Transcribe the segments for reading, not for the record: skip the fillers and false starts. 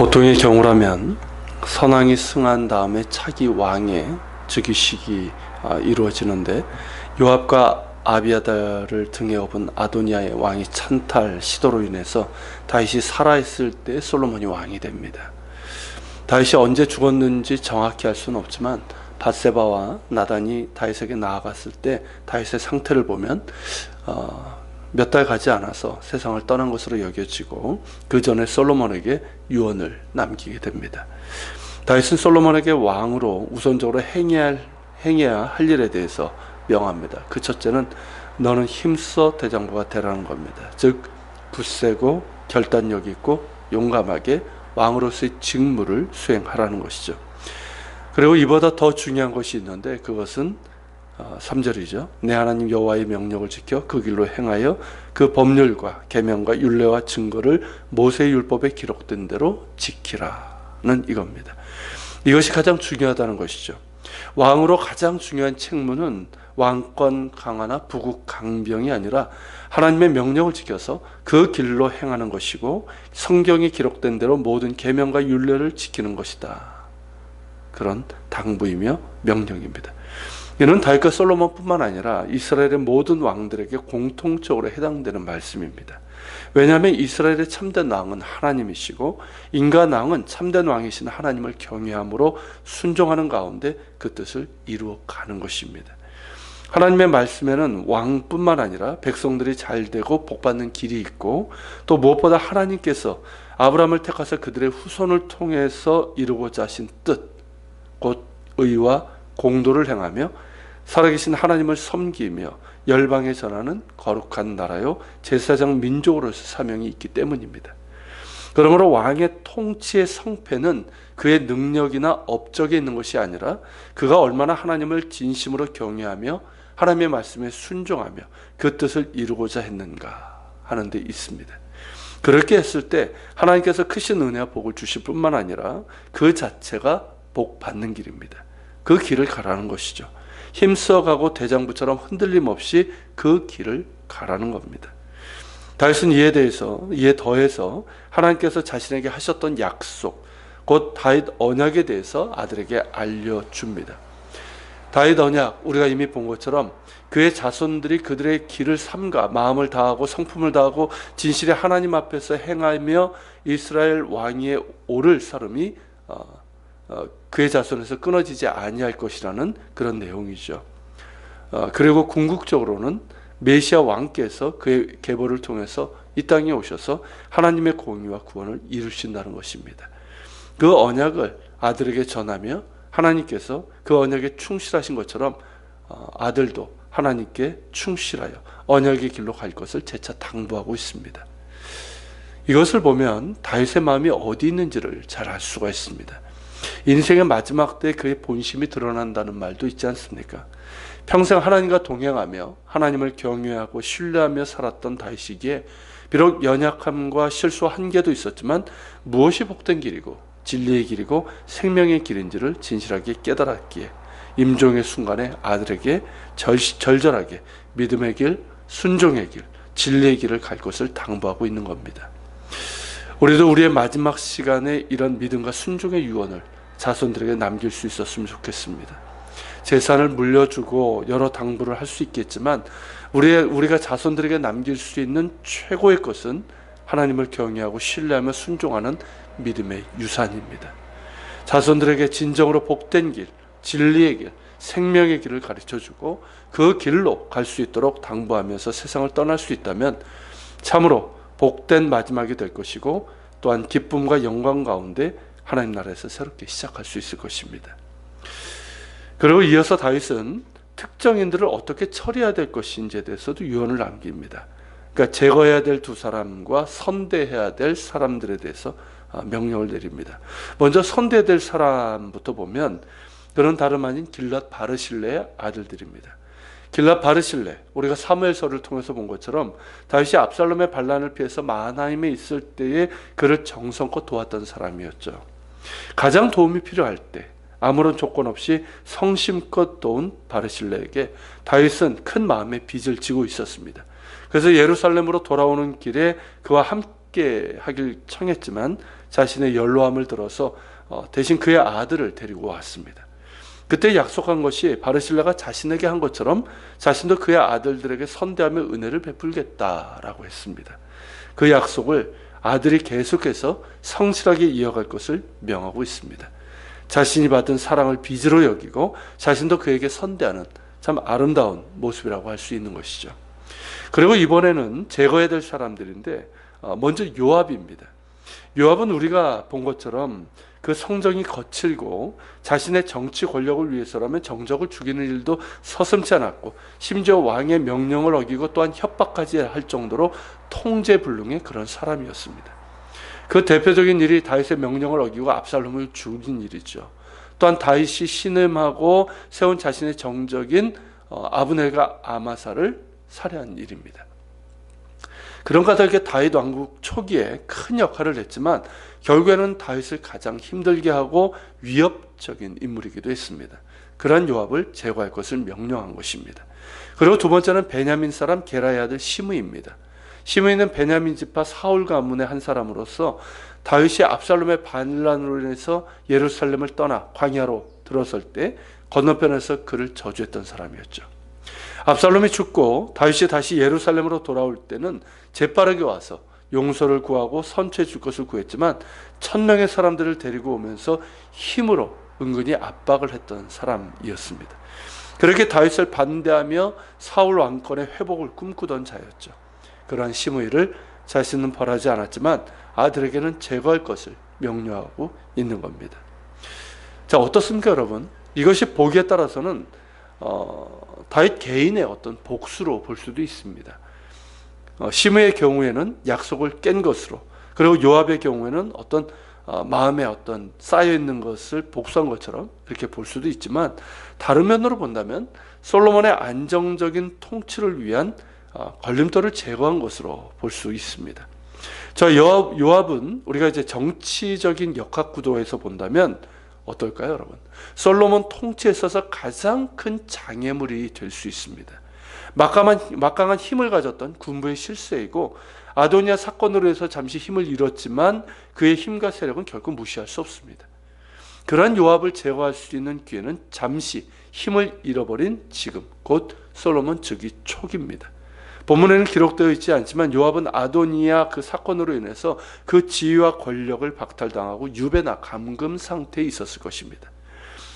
보통의 경우라면 선왕이 승한 다음에 차기 왕의 즉위식이 이루어지는데, 요압과 아비아달을 등에 업은 아도니아의 왕이 찬탈 시도로 인해서 다윗이 살아있을 때 솔로몬이 왕이 됩니다. 다윗이 언제 죽었는지 정확히 알 수는 없지만 밧세바와 나단이 다윗에게 나아갔을 때 다윗의 상태를 보면 몇 달 가지 않아서 세상을 떠난 것으로 여겨지고, 그 전에 솔로몬에게 유언을 남기게 됩니다. 다윗은 솔로몬에게 왕으로 우선적으로 행해야 할 일에 대해서 명합니다. 그 첫째는 너는 힘써 대장부가 되라는 겁니다. 즉 굳세고 결단력 있고 용감하게 왕으로서의 직무를 수행하라는 것이죠. 그리고 이보다 더 중요한 것이 있는데, 그것은 3절이죠. 내 하나님 여호와의 명령을 지켜 그 길로 행하여 그 법률과 계명과 율례와 증거를 모세의 율법에 기록된 대로 지키라는 이겁니다. 이것이 가장 중요하다는 것이죠. 왕으로 가장 중요한 책무는 왕권 강화나 부국 강병이 아니라 하나님의 명령을 지켜서 그 길로 행하는 것이고, 성경에 기록된 대로 모든 계명과 율례를 지키는 것이다. 그런 당부이며 명령입니다. 이는 다윗과 솔로몬뿐만 아니라 이스라엘의 모든 왕들에게 공통적으로 해당되는 말씀입니다. 왜냐하면 이스라엘의 참된 왕은 하나님이시고, 인간 왕은 참된 왕이신 하나님을 경외함으로 순종하는 가운데 그 뜻을 이루어가는 것입니다. 하나님의 말씀에는 왕뿐만 아니라 백성들이 잘되고 복받는 길이 있고, 또 무엇보다 하나님께서 아브라함을 택하사 그들의 후손을 통해서 이루고자 하신 뜻, 곧 의와 공도를 행하며 살아계신 하나님을 섬기며 열방에 전하는 거룩한 나라요 제사장 민족으로서 사명이 있기 때문입니다. 그러므로 왕의 통치의 성패는 그의 능력이나 업적에 있는 것이 아니라 그가 얼마나 하나님을 진심으로 경외하며 하나님의 말씀에 순종하며 그 뜻을 이루고자 했는가 하는 데 있습니다. 그렇게 했을 때 하나님께서 크신 은혜와 복을 주실 뿐만 아니라 그 자체가 복 받는 길입니다. 그 길을 가라는 것이죠. 힘써가고 대장부처럼 흔들림 없이 그 길을 가라는 겁니다. 다윗은 이에 더해서 하나님께서 자신에게 하셨던 약속, 곧 다윗 언약에 대해서 아들에게 알려줍니다. 다윗 언약, 우리가 이미 본 것처럼 그의 자손들이 그들의 길을 삼가 마음을 다하고 성품을 다하고 진실의 하나님 앞에서 행하며 이스라엘 왕위에 오를 사람이 그의 자손에서 끊어지지 아니할 것이라는 그런 내용이죠. 그리고 궁극적으로는 메시아 왕께서 그의 계보를 통해서 이 땅에 오셔서 하나님의 공의와 구원을 이루신다는 것입니다. 그 언약을 아들에게 전하며 하나님께서 그 언약에 충실하신 것처럼 아들도 하나님께 충실하여 언약의 길로 갈 것을 재차 당부하고 있습니다. 이것을 보면 다윗의 마음이 어디 있는지를 잘 알 수가 있습니다. 인생의 마지막 때 그의 본심이 드러난다는 말도 있지 않습니까? 평생 하나님과 동행하며 하나님을 경외하고 신뢰하며 살았던 다윗이기에 비록 연약함과 실수 한계도 있었지만 무엇이 복된 길이고 진리의 길이고 생명의 길인지를 진실하게 깨달았기에 임종의 순간에 아들에게 절절하게 믿음의 길, 순종의 길, 진리의 길을 갈 것을 당부하고 있는 겁니다. 우리도 우리의 마지막 시간에 이런 믿음과 순종의 유언을 자손들에게 남길 수 있었으면 좋겠습니다. 재산을 물려주고 여러 당부를 할 수 있겠지만 우리가 자손들에게 남길 수 있는 최고의 것은 하나님을 경외하고 신뢰하며 순종하는 믿음의 유산입니다. 자손들에게 진정으로 복된 길, 진리의 길, 생명의 길을 가르쳐주고 그 길로 갈 수 있도록 당부하면서 세상을 떠날 수 있다면 참으로 복된 마지막이 될 것이고, 또한 기쁨과 영광 가운데 하나님 나라에서 새롭게 시작할 수 있을 것입니다. 그리고 이어서 다윗은 특정인들을 어떻게 처리해야 될 것인지에 대해서도 유언을 남깁니다. 그러니까 제거해야 될 두 사람과 선대해야 될 사람들에 대해서 명령을 내립니다. 먼저 선대될 사람부터 보면 그는 다름 아닌 길랏 바르실레의 아들들입니다. 길랏 바르실레, 우리가 사무엘서를 통해서 본 것처럼 다윗이 압살롬의 반란을 피해서 마하나임에 있을 때에 그를 정성껏 도왔던 사람이었죠. 가장 도움이 필요할 때 아무런 조건 없이 성심껏 도운 바르실레에게 다윗은 큰 마음의 빚을 지고 있었습니다. 그래서 예루살렘으로 돌아오는 길에 그와 함께 함께 하길 청했지만 자신의 연로함을 들어서 대신 그의 아들을 데리고 왔습니다. 그때 약속한 것이 바르실라가 자신에게 한 것처럼 자신도 그의 아들들에게 선대하며 은혜를 베풀겠다라고 했습니다. 그 약속을 아들이 계속해서 성실하게 이어갈 것을 명하고 있습니다. 자신이 받은 사랑을 빚으로 여기고 자신도 그에게 선대하는 참 아름다운 모습이라고 할 수 있는 것이죠. 그리고 이번에는 제거해야 될 사람들인데 먼저 요압입니다. 요압은 우리가 본 것처럼 그 성정이 거칠고 자신의 정치 권력을 위해서라면 정적을 죽이는 일도 서슴지 않았고 심지어 왕의 명령을 어기고 또한 협박까지 할 정도로 통제불능의 그런 사람이었습니다. 그 대표적인 일이 다윗의 명령을 어기고 압살롬을 죽인 일이죠. 또한 다윗이 신음하고 세운 자신의 정적인 아브넬과 아마사를 살해한 일입니다. 그런 까닭에 다윗 왕국 초기에 큰 역할을 했지만 결국에는 다윗을 가장 힘들게 하고 위협적인 인물이기도 했습니다. 그러한 요압을 제거할 것을 명령한 것입니다. 그리고 두 번째는 베냐민 사람 게라의 아들 시므이입니다. 시므이는 베냐민 지파 사울 가문의 한 사람으로서 다윗이 압살롬의 반란으로 인해서 예루살렘을 떠나 광야로 들어설 때 건너편에서 그를 저주했던 사람이었죠. 압살롬이 죽고 다윗이 다시 예루살렘으로 돌아올 때는 재빠르게 와서 용서를 구하고 선처해 줄 것을 구했지만 1000명의 사람들을 데리고 오면서 힘으로 은근히 압박을 했던 사람이었습니다. 그렇게 다윗을 반대하며 사울 왕권의 회복을 꿈꾸던 자였죠. 그러한 시므이를 자신은 벌하지 않았지만 아들에게는 제거할 것을 명령하고 있는 겁니다. 자, 어떻습니까, 여러분? 이것이 보기에 따라서는 다윗 개인의 어떤 복수로 볼 수도 있습니다. 시므의 경우에는 약속을 깬 것으로, 그리고 요압의 경우에는 어떤 마음에 어떤 쌓여 있는 것을 복수한 것처럼 그렇게 볼 수도 있지만 다른 면으로 본다면 솔로몬의 안정적인 통치를 위한 걸림돌을 제거한 것으로 볼 수 있습니다. 저 요압은 우리가 이제 정치적인 역학 구도에서 본다면 어떨까요, 여러분? 솔로몬 통치에 있어서 가장 큰 장애물이 될 수 있습니다. 막강한 힘을 가졌던 군부의 실세이고 아도니아 사건으로 해서 잠시 힘을 잃었지만 그의 힘과 세력은 결코 무시할 수 없습니다. 그러한 요압을 제거할 수 있는 기회는 잠시 힘을 잃어버린 지금, 곧 솔로몬 즉위 초기입니다. 본문에는 기록되어 있지 않지만 요압은 아도니아 그 사건으로 인해서 그 지위와 권력을 박탈당하고 유배나 감금 상태에 있었을 것입니다.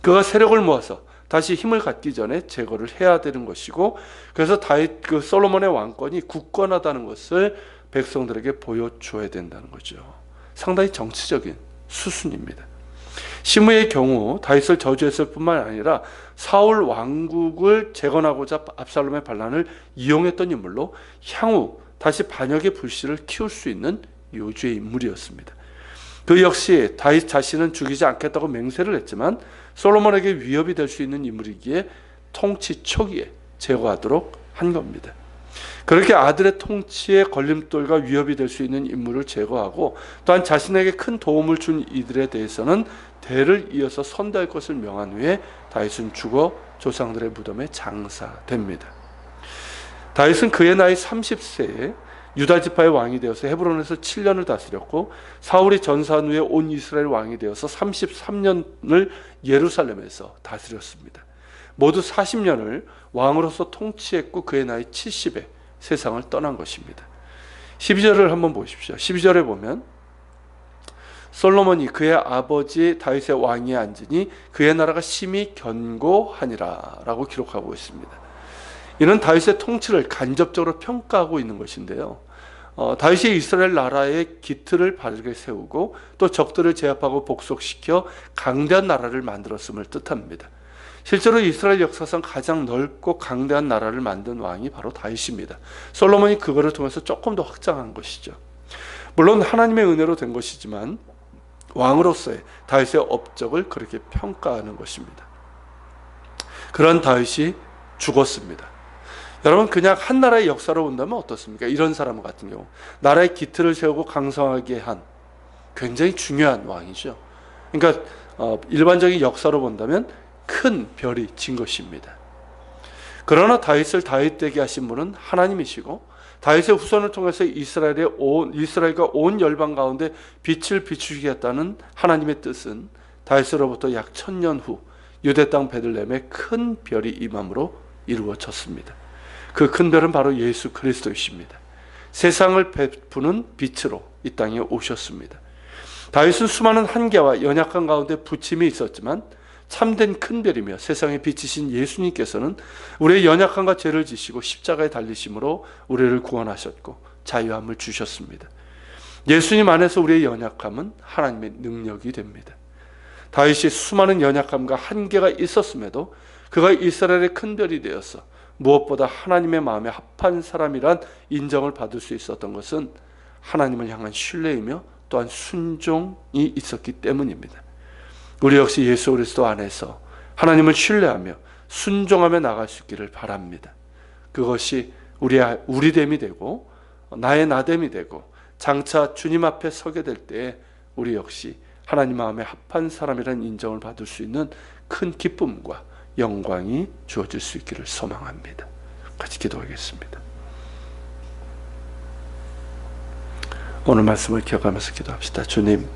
그가 세력을 모아서 다시 힘을 갖기 전에 제거를 해야 되는 것이고, 그래서 다윗 그 솔로몬의 왕권이 굳건하다는 것을 백성들에게 보여줘야 된다는 거죠. 상당히 정치적인 수순입니다. 시므의 경우 다윗을 저주했을 뿐만 아니라 사울 왕국을 재건하고자 압살롬의 반란을 이용했던 인물로 향후 다시 반역의 불씨를 키울 수 있는 요주의 인물이었습니다. 그 역시 다윗 자신은 죽이지 않겠다고 맹세를 했지만 솔로몬에게 위협이 될 수 있는 인물이기에 통치 초기에 제거하도록 한 겁니다. 그렇게 아들의 통치에 걸림돌과 위협이 될 수 있는 인물을 제거하고 또한 자신에게 큰 도움을 준 이들에 대해서는 대를 이어서 선대할 것을 명한 후에 다윗은 죽어 조상들의 무덤에 장사됩니다. 다윗은 그의 나이 30세에 유다 지파의 왕이 되어서 헤브론에서 7년을 다스렸고 사울이 전사한 후에 온 이스라엘 왕이 되어서 33년을 예루살렘에서 다스렸습니다. 모두 40년을 왕으로서 통치했고 그의 나이 70에 세상을 떠난 것입니다. 12절을 한번 보십시오. 12절에 보면 솔로몬이 그의 아버지 다윗의 왕위에 앉으니 그의 나라가 심히 견고하니라 라고 기록하고 있습니다. 이는 다윗의 통치를 간접적으로 평가하고 있는 것인데요. 다윗이 이스라엘 나라의 기틀을 바르게 세우고 또 적들을 제압하고 복속시켜 강대한 나라를 만들었음을 뜻합니다. 실제로 이스라엘 역사상 가장 넓고 강대한 나라를 만든 왕이 바로 다윗입니다. 솔로몬이 그거를 통해서 조금 더 확장한 것이죠. 물론 하나님의 은혜로 된 것이지만 왕으로서의 다윗의 업적을 그렇게 평가하는 것입니다. 그런 다윗이 죽었습니다. 여러분, 그냥 한 나라의 역사로 본다면 어떻습니까? 이런 사람 같은 경우 나라의 기틀을 세우고 강성하게 한 굉장히 중요한 왕이죠. 그러니까 일반적인 역사로 본다면 큰 별이 진 것입니다. 그러나 다윗을 다윗되게 하신 분은 하나님이시고 다윗의 후손을 통해서 이스라엘과 온 열방 가운데 빛을 비추시겠다는 하나님의 뜻은 다윗으로부터 약 1000년 후 유대 땅 베들레헴에 큰 별이 임함으로 이루어졌습니다. 그 큰 별은 바로 예수 그리스도이십니다. 세상을 베푸는 빛으로 이 땅에 오셨습니다. 다윗은 수많은 한계와 연약한 가운데 부침이 있었지만 참된 큰 별이며 세상에 비치신 예수님께서는 우리의 연약함과 죄를 지시고 십자가에 달리심으로 우리를 구원하셨고 자유함을 주셨습니다. 예수님 안에서 우리의 연약함은 하나님의 능력이 됩니다. 다윗이 수많은 연약함과 한계가 있었음에도 그가 이스라엘의 큰 별이 되어서 무엇보다 하나님의 마음에 합한 사람이란 인정을 받을 수 있었던 것은 하나님을 향한 신뢰이며 또한 순종이 있었기 때문입니다. 우리 역시 예수 그리스도 안에서 하나님을 신뢰하며 순종하며 나갈 수 있기를 바랍니다. 그것이 우리 됨이 되고 나의 나됨이 되고 장차 주님 앞에 서게 될 때에 우리 역시 하나님 마음에 합한 사람이라는 인정을 받을 수 있는 큰 기쁨과 영광이 주어질 수 있기를 소망합니다. 같이 기도하겠습니다. 오늘 말씀을 기억하면서 기도합시다. 주님,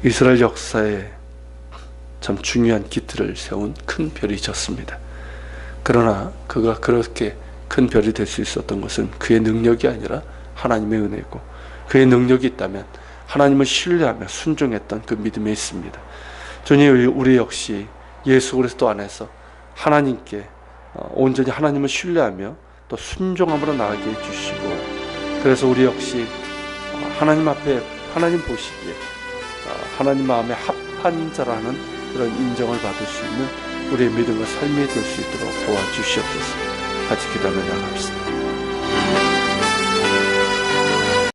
이스라엘 역사에 참 중요한 기틀을 세운 큰 별이셨습니다. 그러나 그가 그렇게 큰 별이 될 수 있었던 것은 그의 능력이 아니라 하나님의 은혜고, 그의 능력이 있다면 하나님을 신뢰하며 순종했던 그 믿음에 있습니다. 주님, 우리 역시 예수 그리스도 안에서 하나님께 온전히 하나님을 신뢰하며 또 순종함으로 나가게 해주시고, 그래서 우리 역시 하나님 앞에 하나님 보시기에 하나님 마음에 합한 자라는 그런 인정을 받을 수 있는 우리의 믿음과 삶이 될 수 있도록 도와주시옵소서. 같이 기도하며 나갑시다.